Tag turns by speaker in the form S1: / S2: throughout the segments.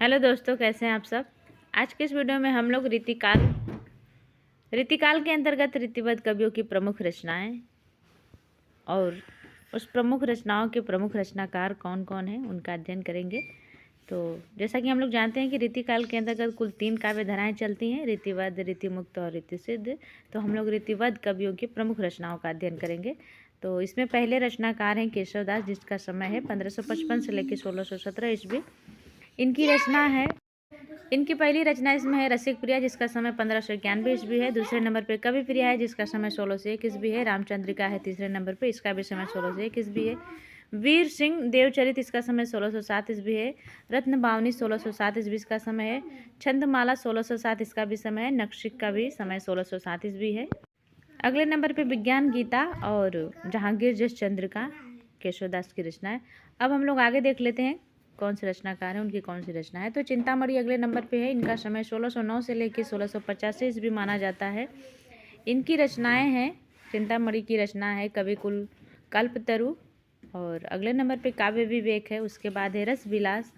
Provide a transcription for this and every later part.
S1: Hello दोस्तों, कैसे हैं आप सब। आज के इस वीडियो में हम लोग रीतिकाल के अंतर्गत रीतिबद्ध कवियों की प्रमुख रचनाएं और उस प्रमुख रचनाओं के प्रमुख रचनाकार कौन कौन हैं उनका अध्ययन करेंगे। तो जैसा कि हम लोग जानते हैं कि रीतिकाल के अंतर्गत कुल 3 काव्य धाराएं चलती हैं, रीतिबद्ध, रीतिमुक्त और रीतिसिद्ध। तो हम लोग रीतिबद्ध कवियों की प्रमुख रचनाओं का अध्ययन करेंगे। तो इसमें पहले रचनाकार हैं केशवदास, जिसका समय है 1555 से लेकर 1617 ईस्वी। इनकी पहली रचना इसमें है रसिक प्रिया, जिसका समय 1591 ईस्वी है। दूसरे नंबर पे कवि प्रिया है, जिसका समय 1601 ईस्वी है। रामचंद्रिका है तीसरे नंबर पे, इसका भी समय 1601 ईस्वी है। वीर सिंह देवचरित, इसका समय 1607 ईस्वी है। रत्न बावनी 1607 ईस्वी का समय है। छंदमाला 1607 इसका भी समय है। नक्शिक का भी समय 1607 ईस्वी है। अगले नंबर पे विज्ञान गीता और जहांगीर जस चंद्रिका केशवदास की रचना है। अब हम लोग आगे देख लेते हैं कौन से रचनाकार हैं, उनकी कौन सी रचना है। तो चिंतामणि अगले नंबर पे है। इनका समय 1609 से लेकर 1685 ईस्वी माना जाता है। इनकी रचनाएं हैं, चिंतामणि की रचना है कविकुल कल्पतरु, और अगले नंबर पे काव्य विवेक है। उसके बाद है रस विलास,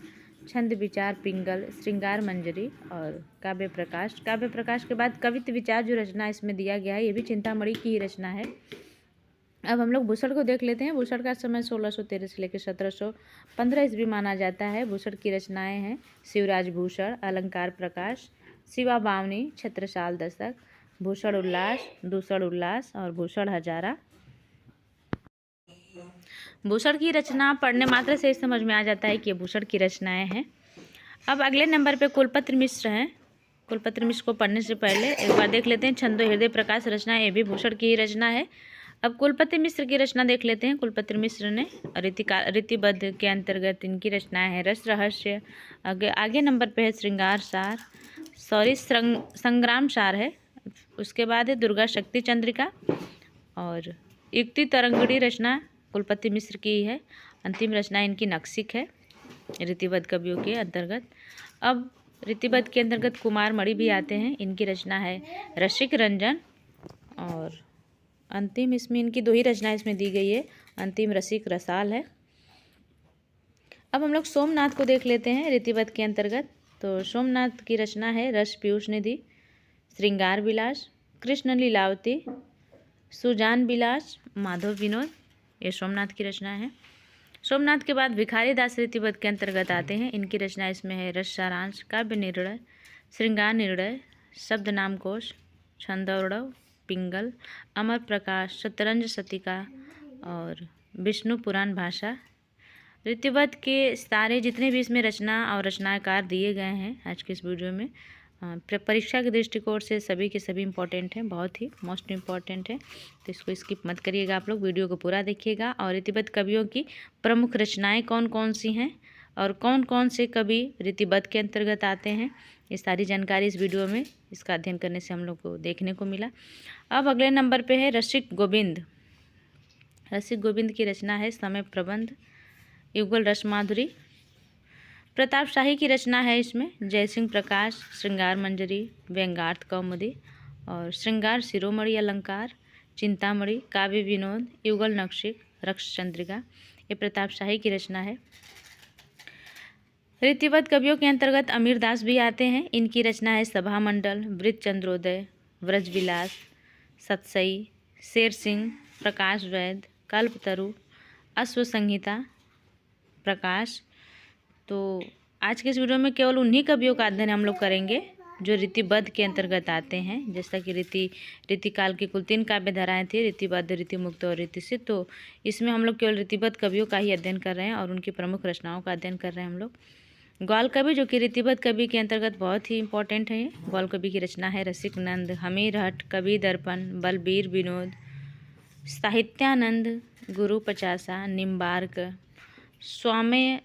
S1: छंद विचार, पिंगल, श्रृंगार मंजरी और काव्य प्रकाश। काव्य प्रकाश के बाद कवित्व विचार जो रचना इसमें दिया गया है, ये भी चिंतामणि की ही रचना है। अब हम लोग भूषण को देख लेते हैं। भूषण का समय 1613 से लेकर 1715 ईस्वी माना जाता है। भूषण की रचनाएं हैं शिवराज भूषण, अलंकार प्रकाश, शिवा बावनी, छत्रसाल दशक, भूषण उल्लास, दूषण उल्लास और भूषण हजारा। भूषण की रचना पढ़ने मात्र से समझ में आ जाता है कि ये भूषण की रचनाएं हैं। अब अगले नंबर पे कुलपत्र मिश्र हैं। कुलपत्र मिश्र को पढ़ने से पहले एक बार देख लेते हैं छंदो हृदय प्रकाश रचना, ये भी भूषण की ही रचना है। अब कुलपति मिश्र की रचना देख लेते हैं। कुलपति मिश्र ने रीतिबद्ध के अंतर्गत इनकी रचनाएं हैं रस रहस्य, आगे नंबर पे है श्रृंगार सार, संग्राम सार है। उसके बाद है दुर्गा शक्ति चंद्रिका और युक्ति तरंगिणी रचना कुलपति मिश्र की ही है। अंतिम रचना इनकी नक्शिक है रीतिबद्ध कवियों के अंतर्गत। अब रीतिबद्ध के अंतर्गत कुमार मणि भी आते हैं। इनकी रचना है रसिक रंजन और अंतिम इसमें इनकी 2 ही रचनाएं इसमें दी गई है। अंतिम रसिक रसाल है। अब हम लोग सोमनाथ को देख लेते हैं रीतिबद्ध के अंतर्गत। तो सोमनाथ की रचना है रस पीयूष निधि, श्रृंगार विलास, कृष्ण लीलावती, सुजान विलास, माधव विनोद, ये सोमनाथ की रचना है। सोमनाथ के बाद भिखारी दास रीतिबद्ध के अंतर्गत आते हैं। इनकी रचना इसमें है रस सारांश, काव्य निर्णय, श्रृंगार निर्णय, शब्द नामकोश, छंदौड़व, पिंगल, अमर प्रकाश, शतरंज शतिका और विष्णु पुराण भाषा। रीतिबद्ध के सारे जितने भी इसमें रचना और रचनाकार दिए गए हैं आज के इस वीडियो में, परीक्षा के दृष्टिकोण से सभी के सभी इम्पोर्टेंट हैं, बहुत ही मोस्ट इम्पॉर्टेंट है। तो इसको स्किप मत करिएगा, आप लोग वीडियो को पूरा देखिएगा। और रीतिबद्ध कवियों की प्रमुख रचनाएं कौन कौन सी हैं और कौन कौन से कवि रीतिबद्ध के अंतर्गत आते हैं, ये सारी जानकारी इस वीडियो में इसका अध्ययन करने से हम लोग को देखने को मिला। अब अगले नंबर पे है रसिक गोविंद। रसिक गोविंद की रचना है समय प्रबंध, युगल रस माधुरी। प्रताप शाही की रचना है इसमें जयसिंह प्रकाश, श्रृंगार मंजरी, व्यंगार्थ कौमुदी और श्रृंगार शिरोमणि अलंकार, चिंतामणि, काव्य विनोद, युगल नक्शिक, रक्ष चंद्रिका, ये प्रताप शाही की रचना है। रीतिबद्ध कवियों के अंतर्गत अमीर दास भी आते हैं। इनकी रचना है सभा मंडल, वृत्त चंद्रोदय, व्रज विलास, सतसई, शेर सिंह, प्रकाश वैद, कल्पतरु, अश्व संहिता, प्रकाश। तो आज के इस वीडियो में केवल उन्हीं कवियों का अध्ययन हम लोग करेंगे जो रीतिबद्ध के अंतर्गत आते हैं। जैसा कि रीतिकाल की कुल 3 काव्य धाराएं थी, रीतिबद्ध, रीतिमुक्त और रीतिसिद्ध। तो इसमें हम लोग केवल रीतिबद्ध कवियों का ही अध्ययन कर रहे हैं और उनकी प्रमुख रचनाओं का अध्ययन कर रहे हैं हम लोग। ग्वाल कवि जो कि रीतिबद्ध कवि के अंतर्गत बहुत ही इंपॉर्टेंट है। ग्वाल कवि की रचना है रसिक नंद, हमीर हट, कवि दर्पण, बलबीर विनोद, साहित्यानंद, गुरु पचासा, निम्बार्क, स्वामी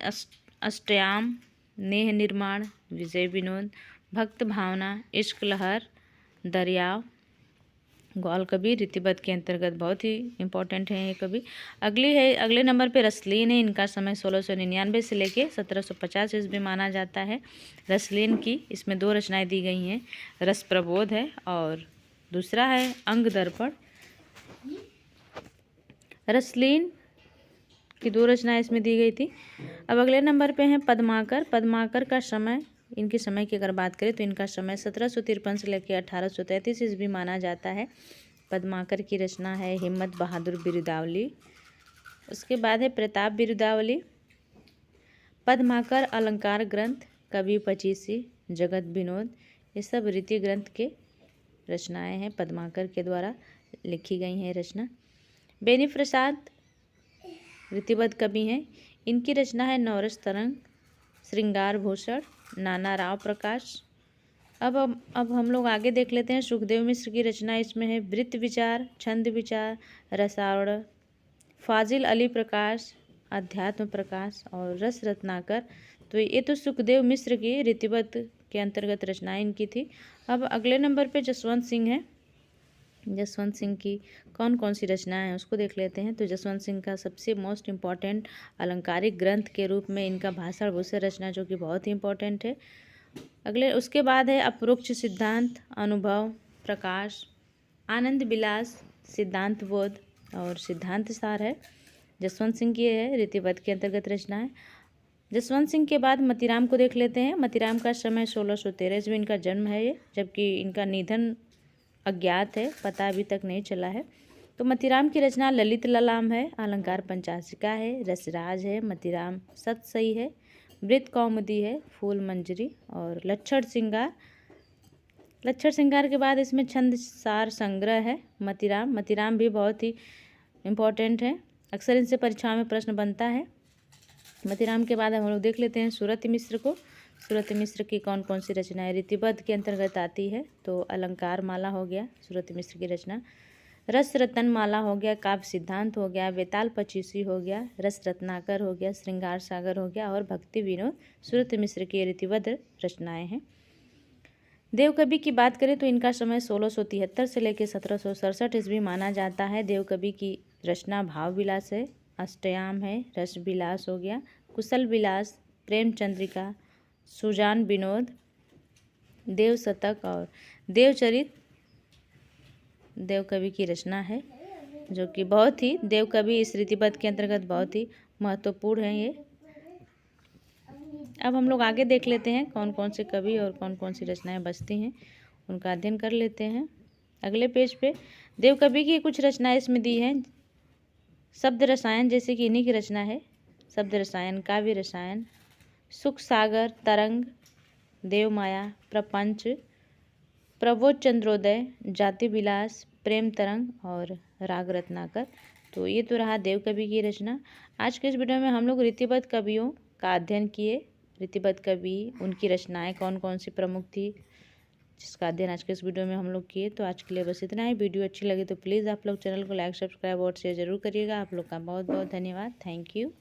S1: अष्टयाम, नेह निर्माण, विजय विनोद, भक्त भावना, इश्क लहर, दरियाव। ग्वाल कवि रीतिबद्ध के अंतर्गत बहुत ही इंपॉर्टेंट है ये कवि। अगले नंबर पे रसलीन है। इनका समय 1699 से लेके 1750 ईस्वी माना जाता है। रसलीन की इसमें 2 रचनाएं दी गई हैं, रस प्रबोध है और दूसरा है अंग दर्पण। रसलीन की 2 रचनाएं इसमें दी गई थी। अब अगले नंबर पे हैं पद्माकर। पद्माकर का समय, इनके समय की अगर बात करें तो इनका समय 1753 से लेकर 1833 ईस्वी माना जाता है। पद्माकर की रचना है हिम्मत बहादुर बिरुदावली। उसके बाद है प्रताप बिरुदावली। पद्माकर अलंकार ग्रंथ, कवि पचीसी, जगत विनोद, ये सब रीति ग्रंथ के रचनाएं हैं, पद्माकर के द्वारा लिखी गई हैं रचना। बेनी प्रसाद रीतिबद्ध कवि हैं, इनकी रचना है नौरस तरंग, श्रृंगार भूषण, नाना राव प्रकाश। अब हम लोग आगे देख लेते हैं सुखदेव मिश्र की रचना। इसमें है वृत्त विचार, छंद विचार, रसावड़, फाजिल अली प्रकाश, अध्यात्म प्रकाश और रस रत्नाकर। तो ये तो सुखदेव मिश्र की रीतिबद्ध के अंतर्गत रचनाएं इनकी थी। अब अगले नंबर पे जसवंत सिंह है। जसवंत सिंह की कौन कौन सी रचनाएं हैं उसको देख लेते हैं। तो जसवंत सिंह का सबसे मोस्ट इम्पॉर्टेंट अलंकारिक ग्रंथ के रूप में इनका भाषण भूषण रचना, जो कि बहुत ही इम्पोर्टेंट है। अगले उसके बाद है अपरोक्ष सिद्धांत, अनुभव, प्रकाश, आनंद विलास, सिद्धांत बोध और सिद्धांत सार है। जसवंत सिंह की है रीतिबद्ध के अंतर्गत रचना है। जसवंत सिंह के बाद मतीराम को देख लेते हैं। मतीराम का समय 1613 ईस्वी इनका जन्म है ये, जबकि इनका निधन अज्ञात है, पता अभी तक नहीं चला है। तो मतीराम की रचना ललित ललाम है, अलंकार पंचाशिका है, रसराज है, मतीराम सतसई है, वृत्त कौमुदी है, फूल मंजरी और लक्षण श्रृंगार। लक्षण श्रृंगार के बाद इसमें छंद सार संग्रह है। मतीराम भी बहुत ही इम्पोर्टेंट है, अक्सर इनसे परीक्षाओं में प्रश्न बनता है। मतीराम के बाद हम लोग देख लेते हैं सूरत मिश्र को। सूरत मिश्र की कौन कौन सी रचनाएं रीतिबद्ध के अंतर्गत आती है। तो अलंकार माला हो गया सूरत मिश्र की रचना, रस रतन माला हो गया, काव्य सिद्धांत हो गया, वेताल पचीसी हो गया, रस रत्नाकर हो गया, श्रृंगार सागर हो गया और भक्ति विनोद सूरत मिश्र की रीतिबद्ध रचनाएं हैं। देवकवि की बात करें तो इनका समय 1673 से लेकर 1767 ईस्वी माना जाता है। देवकवि की रचना भाव विलास है, अष्टयाम है, रस विलास हो गया, कुशल विलास, प्रेम चंद्रिका, सुजान विनोद, देव शतक और देवचरित देवकवि की रचना है, जो कि बहुत ही देवकवि इस रीतिबद्ध के अंतर्गत बहुत ही महत्वपूर्ण है ये। अब हम लोग आगे देख लेते हैं कौन कौन से कवि और कौन कौन सी रचनाएं बचती हैं, उनका अध्ययन कर लेते हैं। अगले पेज पे देवकवि की कुछ रचनाएं इसमें दी हैं। शब्द रसायन जैसे कि इन्हीं की रचना है, शब्द रसायन, काव्य रसायन, सुख सागर, तरंग, देवमाया, प्रपंच, प्रबोध चंद्रोदय, जाति विलास, प्रेम तरंग और राग रत्नाकर। तो ये तो रहा देवकवि की रचना। आज के इस वीडियो में हम लोग रीतिबद्ध कवियों का अध्ययन किए। रीतिबद्ध कवि, उनकी रचनाएं कौन कौन सी प्रमुख थी, जिसका अध्ययन आज के इस वीडियो में हम लोग किए। तो आज के लिए बस इतना ही। वीडियो अच्छी लगी तो प्लीज़ आप लोग चैनल को लाइक, सब्सक्राइब और शेयर जरूर करिएगा। आप लोग का बहुत बहुत धन्यवाद। Thank you.